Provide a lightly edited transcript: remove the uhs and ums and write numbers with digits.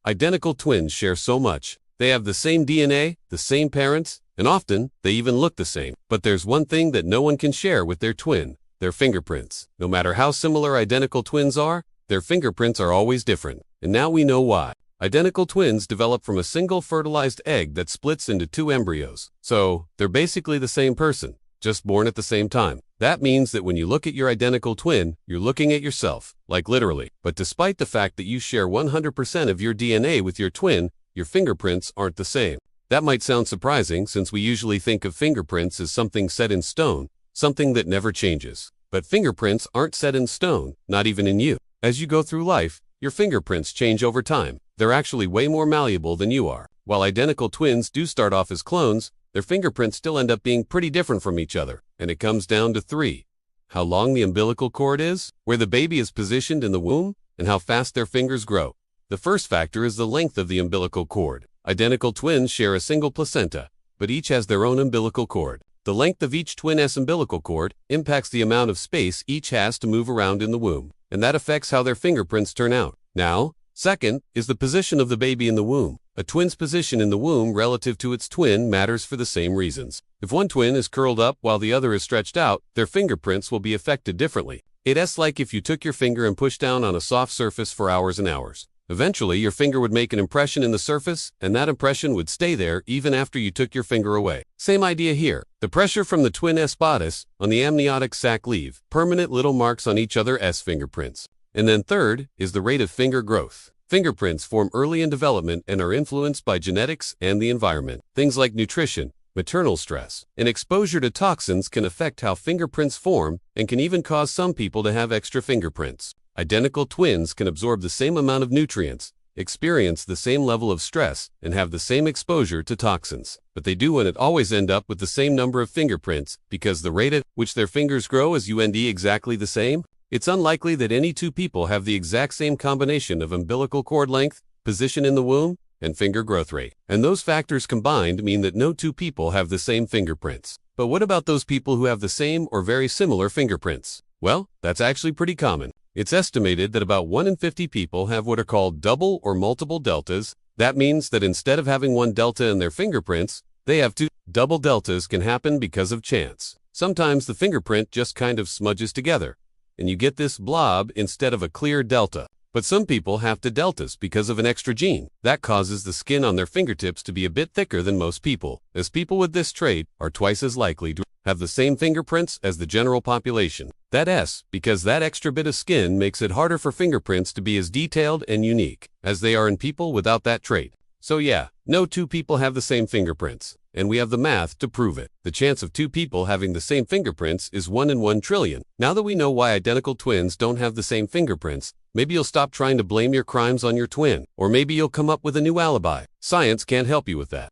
Identical twins share so much. They have the same DNA, the same parents, and often, they even look the same. But there's one thing that no one can share with their twin: their fingerprints. No matter how similar identical twins are, their fingerprints are always different. And now we know why. Identical twins develop from a single fertilized egg that splits into two embryos. So, they're basically the same person, just born at the same time. That means that when you look at your identical twin, you're looking at yourself, like literally. But despite the fact that you share 100% of your DNA with your twin, your fingerprints aren't the same. That might sound surprising since we usually think of fingerprints as something set in stone, something that never changes. But fingerprints aren't set in stone, not even in you. As you go through life, your fingerprints change over time. They're actually way more malleable than you are. While identical twins do start off as clones, their fingerprints still end up being pretty different from each other. And it comes down to three: how long the umbilical cord is, where the baby is positioned in the womb, and how fast their fingers grow. The first factor is the length of the umbilical cord. Identical twins share a single placenta, but each has their own umbilical cord. The length of each twin's umbilical cord impacts the amount of space each has to move around in the womb, and that affects how their fingerprints turn out. Now, second is the position of the baby in the womb. A twin's position in the womb relative to its twin matters for the same reasons. If one twin is curled up while the other is stretched out, their fingerprints will be affected differently. It's like if you took your finger and pushed down on a soft surface for hours and hours. Eventually, your finger would make an impression in the surface, and that impression would stay there even after you took your finger away. Same idea here. The pressure from the twin's bodice on the amniotic sac leave permanent little marks on each other's fingerprints. And then third is the rate of finger growth. Fingerprints form early in development and are influenced by genetics and the environment. Things like nutrition, maternal stress, and exposure to toxins can affect how fingerprints form and can even cause some people to have extra fingerprints. Identical twins can absorb the same amount of nutrients, experience the same level of stress, and have the same exposure to toxins. But they do and always end up with the same number of fingerprints because the rate at which their fingers grow is exactly the same. It's unlikely that any two people have the exact same combination of umbilical cord length, position in the womb, and finger growth rate. And those factors combined mean that no two people have the same fingerprints. But what about those people who have the same or very similar fingerprints? Well, that's actually pretty common. It's estimated that about 1 in 50 people have what are called double or multiple deltas. That means that instead of having one delta in their fingerprints, they have two. Double deltas can happen because of chance. Sometimes the fingerprint just kind of smudges together, and you get this blob instead of a clear delta. But some people have two deltas because of an extra gene. That causes the skin on their fingertips to be a bit thicker than most people, as people with this trait are twice as likely to have the same fingerprints as the general population. That's because that extra bit of skin makes it harder for fingerprints to be as detailed and unique as they are in people without that trait. So yeah, no two people have the same fingerprints, and we have the math to prove it. The chance of two people having the same fingerprints is 1 in 1 trillion. Now that we know why identical twins don't have the same fingerprints, maybe you'll stop trying to blame your crimes on your twin, or maybe you'll come up with a new alibi. Science can't help you with that.